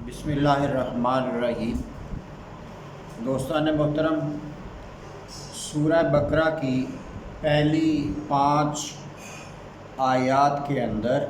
بسم اللہ الرحمن الرحیم۔ دوستان محترم، سورہ بقرہ کی پہلی 5 آیات کے اندر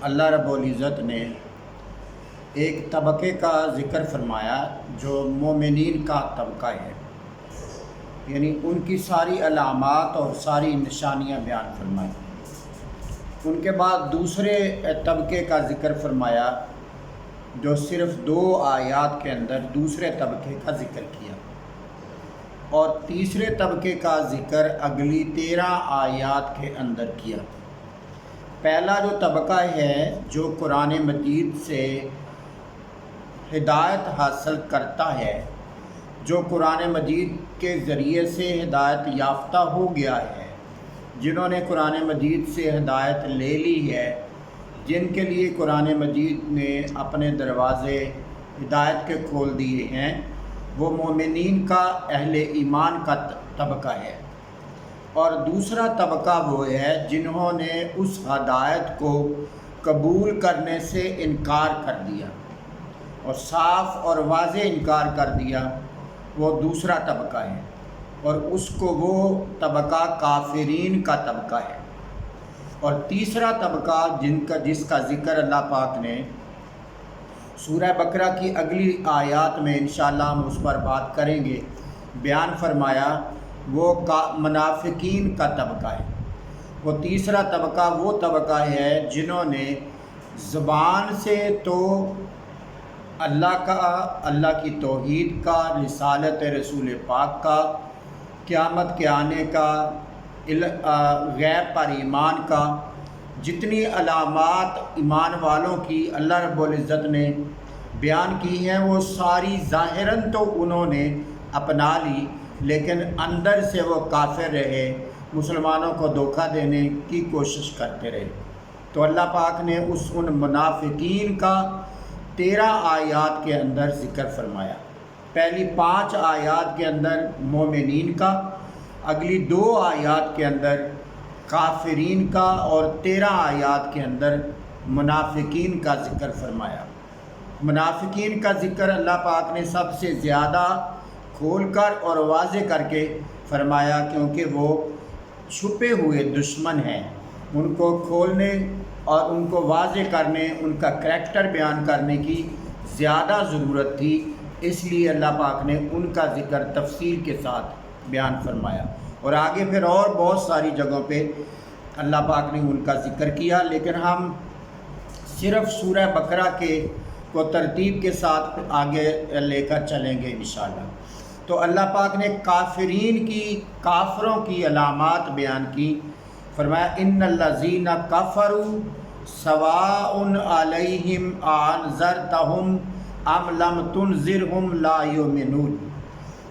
اللہ رب العزت نے ایک طبقے کا ذکر فرمایا جو مومنین کا طبقہ ہے، یعنی ان کی ساری علامات اور ساری نشانیاں بیان فرمائی۔ ان کے بعد دوسرے طبقے کا ذکر فرمایا جو صرف 2 آیات کے اندر دوسرے طبقے کا ذکر کیا، اور تیسرے طبقے کا ذکر اگلی 13 آیات کے اندر کیا۔ پہلا جو طبقہ ہے جو قرآن مجید سے ہدایت حاصل کرتا ہے، جو قرآن مجید کے ذریعے سے ہدایت یافتہ ہو گیا ہے، جنہوں نے قرآن مجید سے ہدایت لے لی ہے، جن کے لیے قرآن مجید نے اپنے دروازے ہدایت کے کھول دیے ہیں، وہ مومنین کا، اہل ایمان کا طبقہ ہے۔ اور دوسرا طبقہ وہ ہے جنہوں نے اس ہدایت کو قبول کرنے سے انکار کر دیا اور صاف اور واضح انکار کر دیا، وہ دوسرا طبقہ ہے، اور اس کو وہ طبقہ کافرین کا طبقہ ہے۔ اور تیسرا طبقہ جس کا ذکر اللہ پاک نے سورہ بقرہ کی اگلی آیات میں انشاءاللہ ہم اس پر بات کریں گے، بیان فرمایا، وہ منافقین کا طبقہ ہے۔ وہ تیسرا طبقہ وہ طبقہ ہے جنہوں نے زبان سے تو اللہ کی توحید کا، رسالت رسول پاک کا، قیامت کے آنے کا، غیب پر ایمان کا، جتنی علامات ایمان والوں کی اللہ رب العزت نے بیان کی ہیں، وہ ساری ظاہراً تو انہوں نے اپنا لی، لیکن اندر سے وہ کافر رہے، مسلمانوں کو دھوکہ دینے کی کوشش کرتے رہے۔ تو اللہ پاک نے ان منافقین کا 13 آیات کے اندر ذکر فرمایا۔ پہلی 5 آیات کے اندر مومنین کا، اگلی 2 آیات کے اندر کافرین کا، اور 13 آیات کے اندر منافقین کا ذکر فرمایا۔ منافقین کا ذکر اللہ پاک نے سب سے زیادہ کھول کر اور واضح کر کے فرمایا، کیونکہ وہ چھپے ہوئے دشمن ہیں۔ ان کو کھولنے اور ان کو واضح کرنے، ان کا کریکٹر بیان کرنے کی زیادہ ضرورت تھی، اس لیے اللہ پاک نے ان کا ذکر تفصیل کے ساتھ بیان فرمایا۔ اور آگے پھر اور بہت ساری جگہوں پہ اللہ پاک نے ان کا ذکر کیا، لیکن ہم صرف سورہ بقرہ کو ترتیب کے ساتھ آگے لے کر چلیں گے انشاءاللہ۔ تو اللہ پاک نے کافرین کی، کافروں کی علامات بیان کی، فرمایا ان الذین کفروا سواء علیہم انذرتہم ام لم تنذرہم لا یؤمنون۔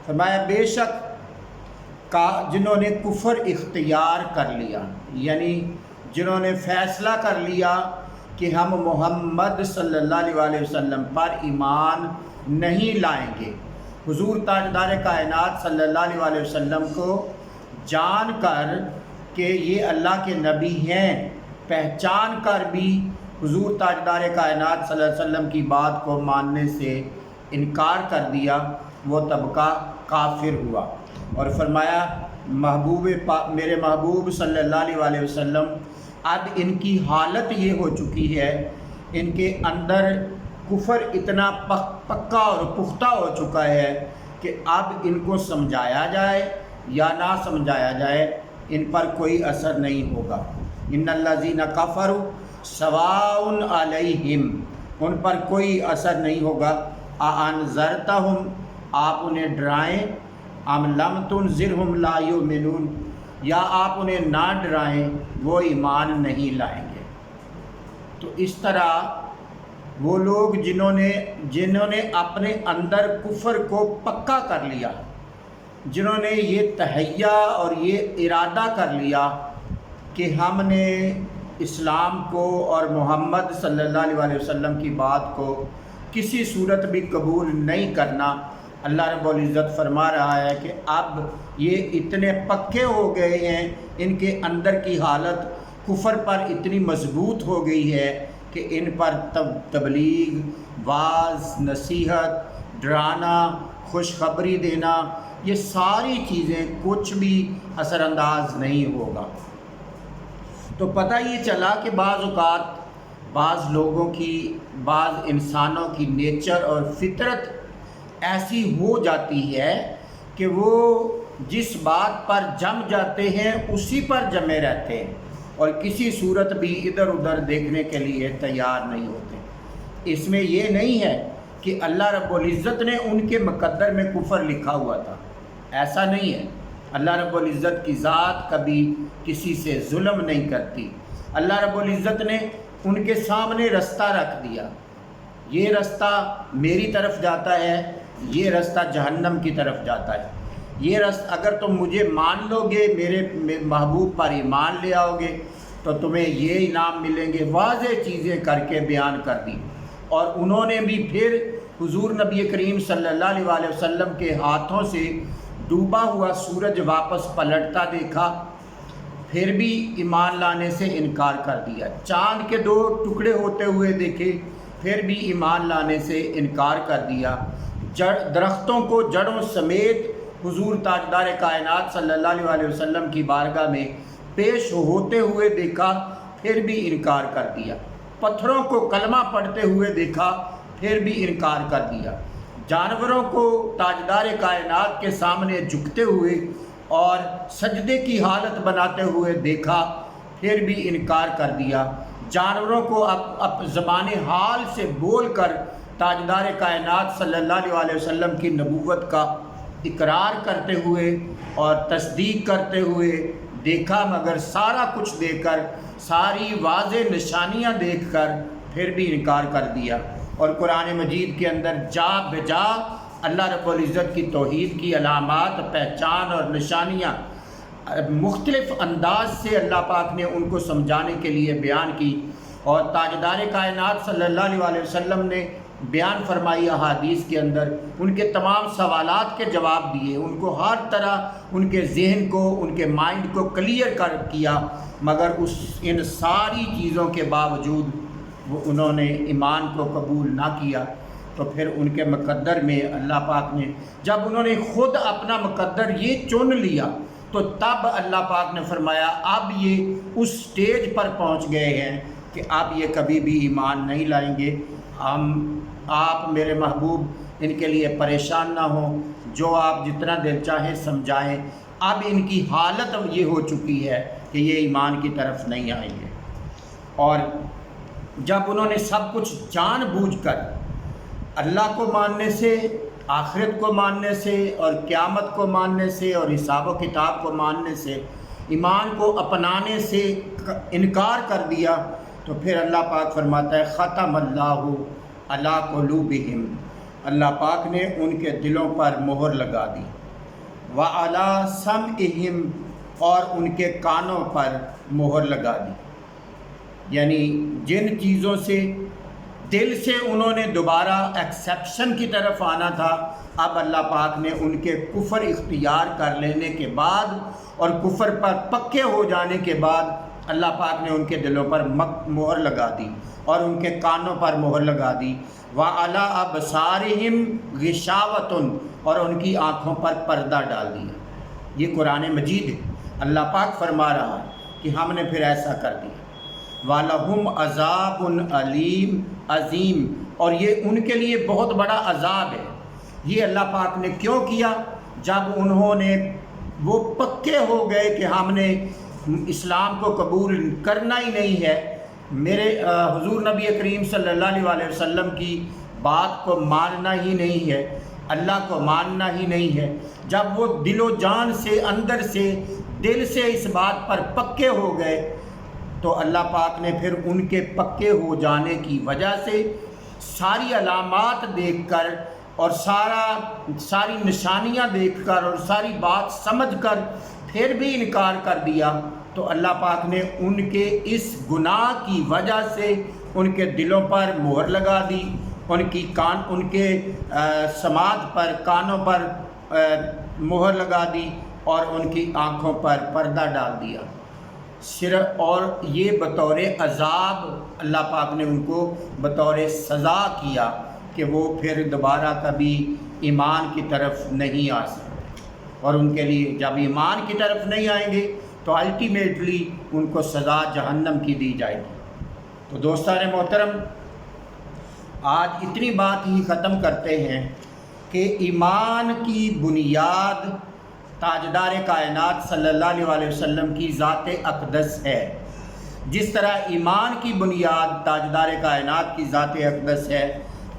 فرمایا بے شک جنہوں نے کفر اختیار کر لیا، یعنی جنہوں نے فیصلہ کر لیا کہ ہم محمد صلی اللہ علیہ وسلم پر ایمان نہیں لائیں گے، حضور تاجدار کائنات صلی اللہ علیہ وسلم کو جان کر کہ یہ اللہ کے نبی ہیں، پہچان کر بھی حضور تاجدار کائنات صلی اللہ علیہ وسلم کی بات کو ماننے سے انکار کر دیا، وہ طبقہ کافر ہوا۔ اور فرمایا میرے محبوب صلی اللہ علیہ وسلم، اب ان کی حالت یہ ہو چکی ہے، ان کے اندر کفر اتنا پکا اور پختہ ہو چکا ہے کہ اب ان کو سمجھایا جائے یا نہ سمجھایا جائے، ان پر کوئی اثر نہیں ہوگا۔ ان الذین کفروا سواء علیہم، ان پر کوئی اثر نہیں ہوگا۔ انذرتہم، آپ انہیں ڈرائیں، ام لم تنذرہم لا یؤمنون، یا آپ انہیں نہ ڈرائیں، وہ ایمان نہیں لائیں گے۔ تو اس طرح وہ لوگ جنہوں نے اپنے اندر کفر کو پکا کر لیا، جنہوں نے یہ تہیہ اور یہ ارادہ کر لیا کہ ہم نے اسلام کو اور محمد صلی اللہ علیہ وسلم کی بات کو کسی صورت بھی قبول نہیں کرنا، اللہ رب العزت فرما رہا ہے کہ اب یہ اتنے پکے ہو گئے ہیں، ان کے اندر کی حالت کفر پر اتنی مضبوط ہو گئی ہے کہ ان پر تبلیغ، واعظ، نصیحت، ڈرانا، خوشخبری دینا، یہ ساری چیزیں کچھ بھی اثر انداز نہیں ہوگا۔ تو پتہ یہ چلا کہ بعض اوقات بعض لوگوں کی، بعض انسانوں کی نیچر اور فطرت ایسی ہو جاتی ہے کہ وہ جس بات پر جم جاتے ہیں اسی پر جمے رہتے ہیں اور کسی صورت بھی ادھر ادھر دیکھنے کے لیے تیار نہیں ہوتے۔ اس میں یہ نہیں ہے کہ اللہ رب العزت نے ان کے مقدر میں کفر لکھا ہوا تھا، ایسا نہیں ہے۔ اللہ رب العزت کی ذات کبھی کسی سے ظلم نہیں کرتی۔ اللہ رب العزت نے ان کے سامنے رستہ رکھ دیا، یہ رستہ میری طرف جاتا ہے، یہ رستہ جہنم کی طرف جاتا ہے، یہ رستہ اگر تم مجھے مان لو گے، میرے محبوب پر ایمان لے آؤ گے تو تمہیں یہ انعام ملیں گے۔ واضح چیزیں کر کے بیان کر دی، اور انہوں نے بھی پھر حضور نبی کریم صلی اللہ علیہ وسلم کے ہاتھوں سے ڈوبا ہوا سورج واپس پلٹتا دیکھا، پھر بھی ایمان لانے سے انکار کر دیا۔ چاند کے 2 ٹکڑے ہوتے ہوئے دیکھے، پھر بھی ایمان لانے سے انکار کر دیا۔ درختوں کو جڑوں سمیت حضور تاجدار کائنات صلی اللہ علیہ وسلم کی بارگاہ میں پیش ہوتے ہوئے دیکھا، پھر بھی انکار کر دیا۔ پتھروں کو کلمہ پڑھتے ہوئے دیکھا، پھر بھی انکار کر دیا۔ جانوروں کو تاجدار کائنات کے سامنے جھکتے ہوئے اور سجدے کی حالت بناتے ہوئے دیکھا، پھر بھی انکار کر دیا۔ جانوروں کو زبان حال سے بول کر تاجدار کائنات صلی اللہ علیہ وسلم کی نبوت کا اقرار کرتے ہوئے اور تصدیق کرتے ہوئے دیکھا، مگر سارا کچھ دیکھ کر، ساری واضح نشانیاں دیکھ کر پھر بھی انکار کر دیا۔ اور قرآن مجید کے اندر جا بجا اللہ رب العزت کی توحید کی علامات، پہچان اور نشانیاں مختلف انداز سے اللہ پاک نے ان کو سمجھانے کے لیے بیان کی، اور تاجدار کائنات صلی اللہ علیہ وسلم نے بیان فرمائی احادیث کے اندر، ان کے تمام سوالات کے جواب دیے، ان کو ہر طرح ان کے ذہن کو، ان کے مائنڈ کو کلیئر کیا، مگر ان ساری چیزوں کے باوجود وہ انہوں نے ایمان کو قبول نہ کیا۔ تو پھر ان کے مقدر میں اللہ پاک نے، جب انہوں نے خود اپنا مقدر یہ چن لیا، تو تب اللہ پاک نے فرمایا اب یہ اس سٹیج پر پہنچ گئے ہیں کہ اب یہ کبھی بھی ایمان نہیں لائیں گے۔ آپ میرے محبوب ان کے لیے پریشان نہ ہوں، جو آپ جتنا دیر چاہیں سمجھائیں، اب ان کی حالت یہ ہو چکی ہے کہ یہ ایمان کی طرف نہیں آئیں گے۔ اور جب انہوں نے سب کچھ جان بوجھ کر اللہ کو ماننے سے، آخرت کو ماننے سے، اور قیامت کو ماننے سے، اور حساب و کتاب کو ماننے سے، ایمان کو اپنانے سے انکار کر دیا، تو پھر اللہ پاک فرماتا ہے ختم اللہ علی قلوبہم، اللہ پاک نے ان کے دلوں پر مہر لگا دی، وعلی سمعہم، اور ان کے کانوں پر مہر لگا دی۔ یعنی جن چیزوں سے دل سے انہوں نے دوبارہ ایکسیپشن کی طرف آنا تھا، اب اللہ پاک نے ان کے کفر اختیار کر لینے کے بعد اور کفر پر پکے ہو جانے کے بعد اللہ پاک نے ان کے دلوں پر مہر لگا دی اور ان کے کانوں پر مہر لگا دی۔ وَعَلَىٰ أَبْصَارِهِمْ غِشَاوَةٌ، اور ان کی آنکھوں پر پردہ ڈال دیا۔ یہ قرآن مجید ہے، اللہ پاک فرما رہا ہے کہ ہم نے پھر ایسا کر دیا۔ وَلَهُمْ عَذَابٌ عَلِيمٌ عظیم، اور یہ ان کے لیے بہت بڑا عذاب ہے۔ یہ اللہ پاک نے کیوں کیا؟ جب انہوں نے وہ پکے ہو گئے کہ ہم نے اسلام کو قبول کرنا ہی نہیں ہے، میرے حضور نبی کریم صلی اللہ علیہ وسلم کی بات کو ماننا ہی نہیں ہے، اللہ کو ماننا ہی نہیں ہے، جب وہ دل و جان سے، اندر سے، دل سے اس بات پر پکے ہو گئے، تو اللہ پاک نے پھر ان کے پکے ہو جانے کی وجہ سے ساری علامات دیکھ کر اور ساری نشانیاں دیکھ کر اور ساری بات سمجھ کر پھر بھی انکار کر دیا، تو اللہ پاک نے ان کے اس گناہ کی وجہ سے ان کے دلوں پر مہر لگا دی، ان کے سماعت پر، کانوں پر مہر لگا دی، اور ان کی آنکھوں پر پردہ ڈال دیا۔ صرف اور یہ بطور عذاب اللہ پاک نے ان کو بطور سزا کیا کہ وہ پھر دوبارہ کبھی ایمان کی طرف نہیں آ سکتے، اور ان کے لیے جب ایمان کی طرف نہیں آئیں گے تو الٹیمیٹلی ان کو سزا جہنم کی دی جائے گی۔ تو دوستان محترم، آج اتنی بات ہی ختم کرتے ہیں کہ ایمان کی بنیاد تاجدار کائنات صلی اللہ علیہ وسلم کی ذات اقدس ہے۔ جس طرح ایمان کی بنیاد تاجدار کائنات کی ذات اقدس ہے،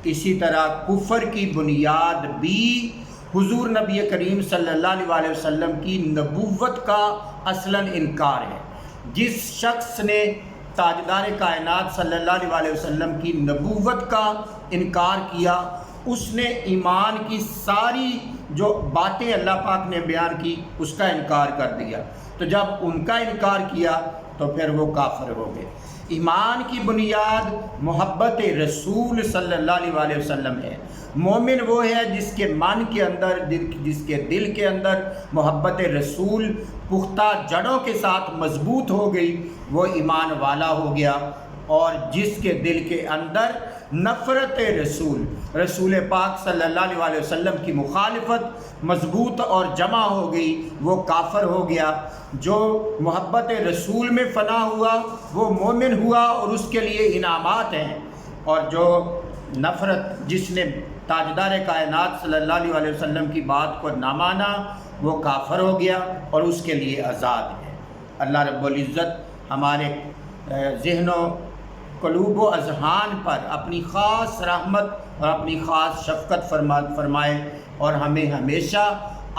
اسی طرح کفر کی بنیاد بھی حضور نبی کریم صلی اللہ علیہ وسلم کی نبوت کا اصلاً انکار ہے۔ جس شخص نے تاجدار کائنات صلی اللہ علیہ وسلم کی نبوت کا انکار کیا، اس نے ایمان کی ساری جو باتیں اللہ پاک نے بیان کی اس کا انکار کر دیا۔ تو جب ان کا انکار کیا تو پھر وہ کافر ہو گئے۔ ایمان کی بنیاد محبت رسول صلی اللہ علیہ وسلم ہے۔ مومن وہ ہے جس کے من کے اندر، جس کے دل کے اندر محبت رسول پختہ جڑوں کے ساتھ مضبوط ہو گئی، وہ ایمان والا ہو گیا۔ اور جس کے دل کے اندر نفرت رسول پاک صلی اللہ علیہ وسلم کی مخالفت مضبوط اور جمع ہو گئی، وہ کافر ہو گیا۔ جو محبت رسول میں فنا ہوا وہ مومن ہوا اور اس کے لیے انعامات ہیں، اور جو نفرت، جس نے تاجدار کائنات صلی اللہ علیہ وسلم کی بات کو نہ مانا، وہ کافر ہو گیا اور اس کے لیے عذاب ہے۔ اللہ رب العزت ہمارے ذہن و قلوب و اذہان پر اپنی خاص رحمت اور اپنی خاص شفقت فرمائے، اور ہمیں ہمیشہ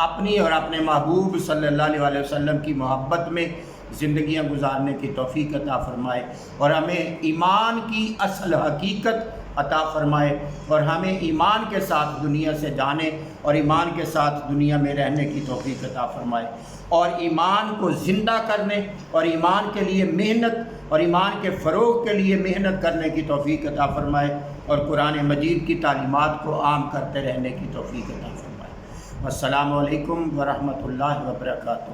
اپنی اور اپنے محبوب صلی اللہ علیہ وسلم کی محبت میں زندگیاں گزارنے کی توفیق عطا فرمائے، اور ہمیں ایمان کی اصل حقیقت عطا فرمائے، اور ہمیں ایمان کے ساتھ دنیا سے جانے اور ایمان کے ساتھ دنیا میں رہنے کی توفیق عطا فرمائے، اور ایمان کو زندہ کرنے اور ایمان کے لیے محنت اور ایمان کے فروغ کے لیے محنت کرنے کی توفیق عطا فرمائے، اور قرآن مجید کی تعلیمات کو عام کرتے رہنے کی توفیق عطا فرمائے۔ السلام علیکم ورحمۃ اللہ وبرکاتہ۔